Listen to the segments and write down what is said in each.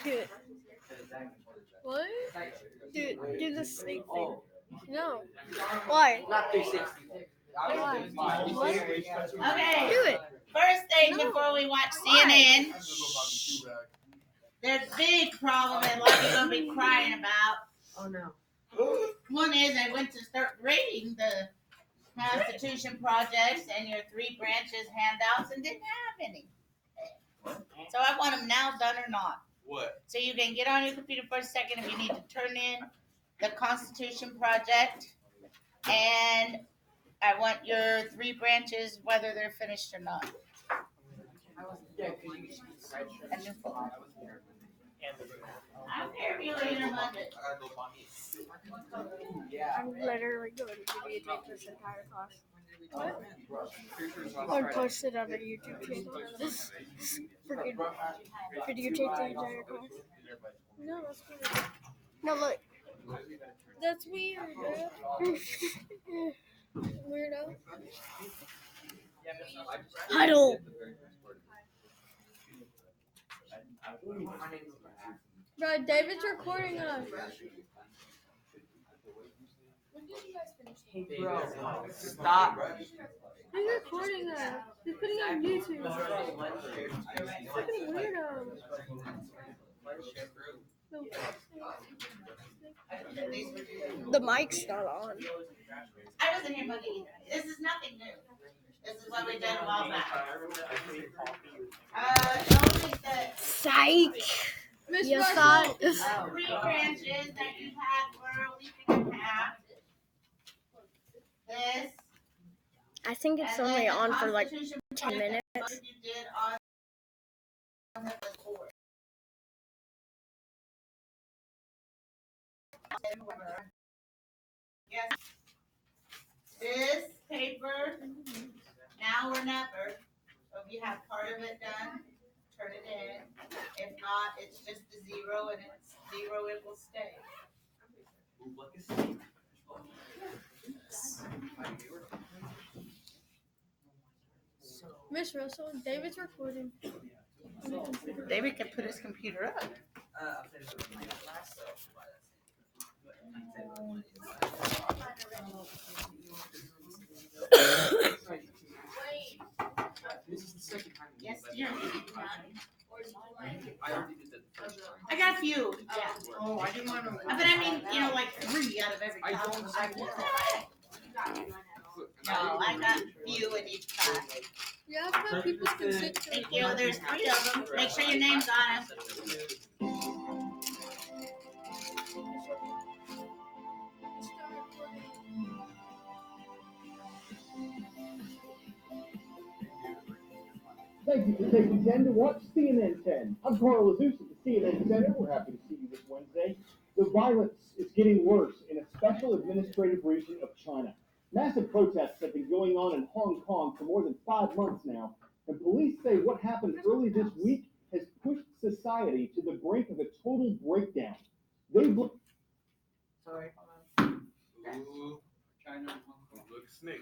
Do it. What? Do the snake thing. No. Why? Not 360. Why? What? Okay. Do it. First thing No. before we watch CNN, there's a big problem and a lot of you gonna be crying about. Oh no. One is I went to start reading the Constitution projects and your three branches handouts and didn't have any. So I want them now done or not. What? So you can get on your computer for a second if you need to turn in the Constitution project, and I want your three branches whether they're finished or not. A new phone. I don't care if you later Monday. I gotta go buy me. I'm literally going to videotape this entire class. What? Or post it on a YouTube channel. Freaking videotape the entire class. No, that's weird. No, look. That's weird, Weirdo. Huddle. Bro, David's recording us. When did you guys finish? Hey, bro. Stop. He's recording us. He's putting it on YouTube. Fucking weirdo. The mic's not on. I wasn't here Monday either. This is nothing new. This is what we did a while back. Notice that Psych. You thought. three branches that you've had for a week and a half. This. I think it's and only then the on for like Constitution 10 project minutes. that you did on the 4th. Yes. This paper, now or never. So if you have part of it done, turn it in. If not, it's just a zero, and it's zero, it will stay. Miss Russell, David's recording. David can put his computer up. Yes, dear. I got a few. Yeah. Oh, I didn't want to. But I mean, like 3 out of every I class. don't. No, I got a few in each class. Yeah, but people can sit there. Thank you. There's 3 of them. Make sure your name's on them. Thank you for taking 10 to watch CNN 10. I'm Carl Azus at the CNN Center. We're happy to see you this Wednesday. The violence is getting worse in a special administrative region of China. Massive protests have been going on in Hong Kong for more than 5 months now, and police say what happened early this week has pushed society to the brink of a total breakdown. They Sorry. Ooh, China, look snake.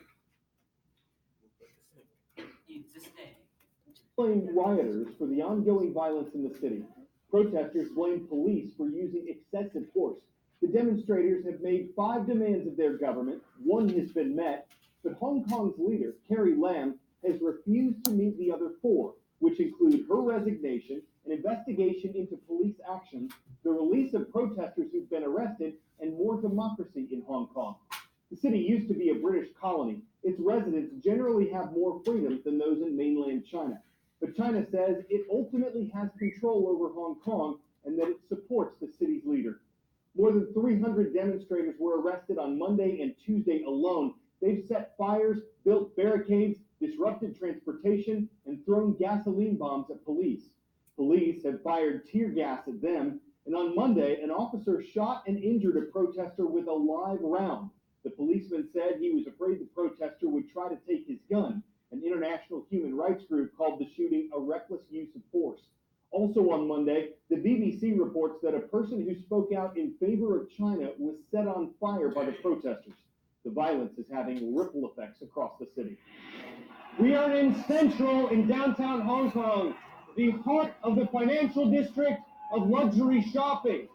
It's a snake. blame rioters for the ongoing violence in the city. Protesters blame police for using excessive force. The demonstrators have made 5 demands of their government. 1 has been met, but Hong Kong's leader, Carrie Lam, has refused to meet the other 4, which include her resignation, an investigation into police actions, the release of protesters who've been arrested, and more democracy in Hong Kong. The city used to be a British colony. Its residents generally have more freedom than those in mainland China. But China says it ultimately has control over Hong Kong and that it supports the city's leader. More than 300 demonstrators were arrested on Monday and Tuesday alone. They've set fires, built barricades, disrupted transportation, and thrown gasoline bombs at police. Police have fired tear gas at them, and on Monday, an officer shot and injured a protester with a live round. The policeman said he was afraid the protester would try to take his gun. An international human rights group called the shooting a reckless use of force. Also on Monday, the BBC reports that a person who spoke out in favor of China was set on fire by the protesters. The violence is having ripple effects across the city. We are in Central in downtown Hong Kong, the heart of the financial district of luxury shopping.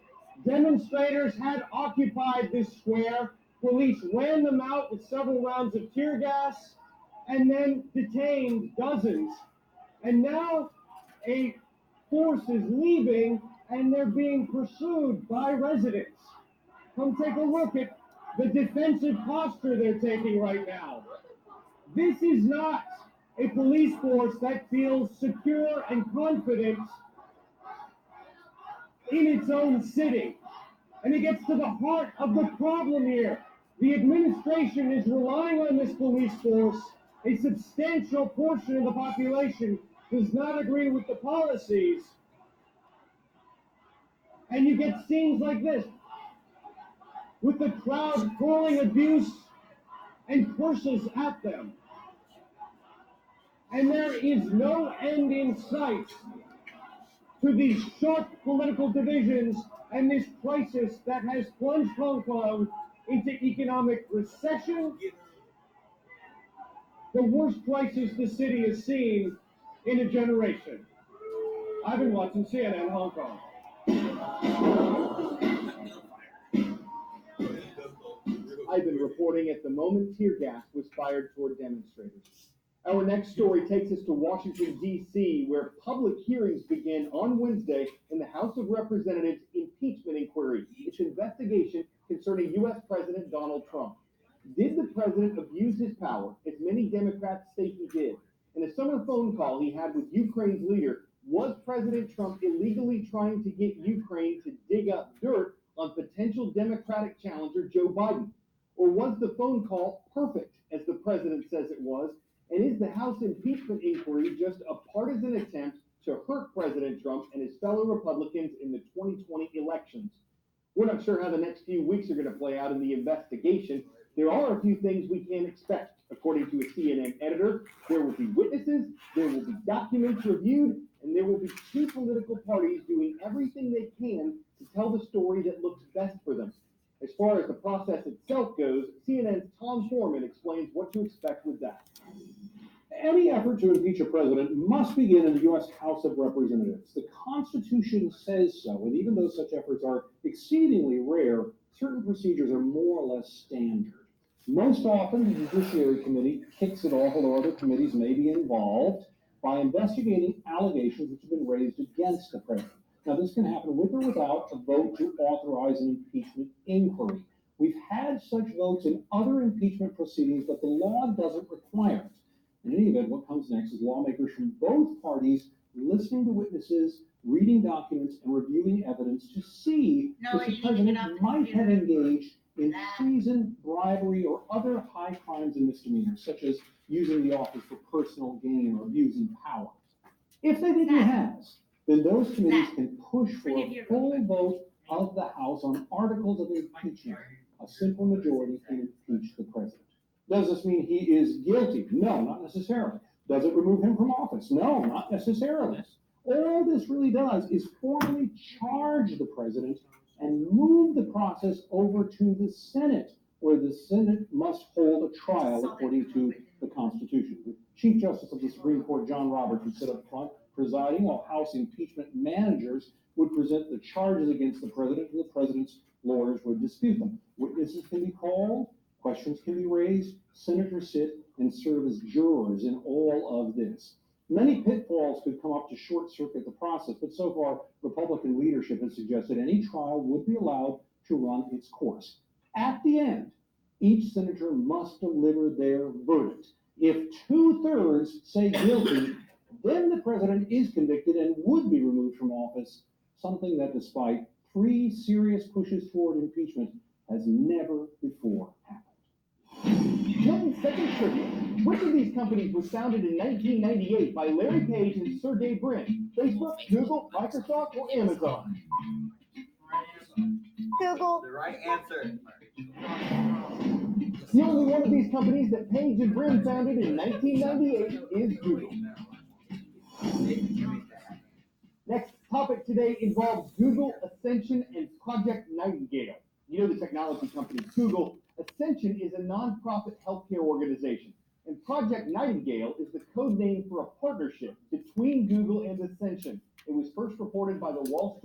Demonstrators had occupied this square. Police ran them out with several rounds of tear gas and then detained dozens. And now a force is leaving and they're being pursued by residents. Come take a look at the defensive posture they're taking right now. This is not a police force that feels secure and confident in its own city. And it gets to the heart of the problem here. The administration is relying on this police force. A substantial portion of the population does not agree with the policies. And you get scenes like this, with the crowd hurling abuse and curses at them. And there is no end in sight to these sharp political divisions and this crisis that has plunged Hong Kong into economic recession, the worst crisis the city has seen in a generation. Ivan Watson, CNN, Hong Kong. Ivan reporting at the moment tear gas was fired toward demonstrators. Our next story takes us to Washington, D.C., where public hearings begin on Wednesday in the House of Representatives impeachment inquiry. It's an investigation concerning U.S. President Donald Trump. Did the president abuse his power, as many Democrats say he did? In a summer phone call he had with Ukraine's leader, was President Trump illegally trying to get Ukraine to dig up dirt on potential Democratic challenger Joe Biden? Or was the phone call perfect, as the president says it was? And is the House impeachment inquiry just a partisan attempt to hurt President Trump and his fellow Republicans in the 2020 elections? We're not sure how the next few weeks are going to play out in the investigation. There are a few things we can expect. According to a CNN editor, there will be witnesses, there will be documents reviewed, and there will be two political parties doing everything they can to tell the story that looks best for them. As far as the process itself goes, CNN's Tom Foreman explains what to expect with that. Any effort to impeach a president must begin in the U.S. House of Representatives. The Constitution says so, and even though such efforts are exceedingly rare, certain procedures are more or less standard. Most often, the Judiciary Committee kicks it off, although other committees may be involved, by investigating allegations which have been raised against the president. Now, this can happen with or without a vote to authorize an impeachment inquiry. We've had such votes in other impeachment proceedings, but the law doesn't require it. In any event, what comes next is lawmakers from both parties listening to witnesses, reading documents, and reviewing evidence to see if the president might have engaged in treason, bribery, or other high crimes and misdemeanors, such as using the office for personal gain or abusing power. If they think he has, then those committees can push for a full vote of the House on articles of impeachment. A simple majority can impeach the president. Does this mean he is guilty? No, not necessarily. Does it remove him from office? No, not necessarily. All this really does is formally charge the president and move the process over to the Senate, where the Senate must hold a trial according to the Constitution. The Chief Justice of the Supreme Court, John Roberts, would sit up front presiding, while House impeachment managers would present the charges against the president, and the president's lawyers would dispute them. Witnesses can be called, questions can be raised, senators sit and serve as jurors in all of this. Many pitfalls could come up to short-circuit the process, but so far, Republican leadership has suggested any trial would be allowed to run its course. At the end, each senator must deliver their verdict. If 2/3 say guilty, then the president is convicted and would be removed from office, something that, despite 3 serious pushes toward impeachment, has never before happened. Clinton's second trivia. Which of these companies was founded in 1998 by Larry Page and Sergey Brin? Facebook, Google, Microsoft, or Amazon? Google. The right answer. The only one of these companies that Page and Brin founded in 1998 is Google. Next topic today involves Google, Ascension, and Project Nightingale. You know the technology company Google. Ascension is a nonprofit healthcare organization, and Project Nightingale is the code name for a partnership between Google and Ascension. It was first reported by the Wall Street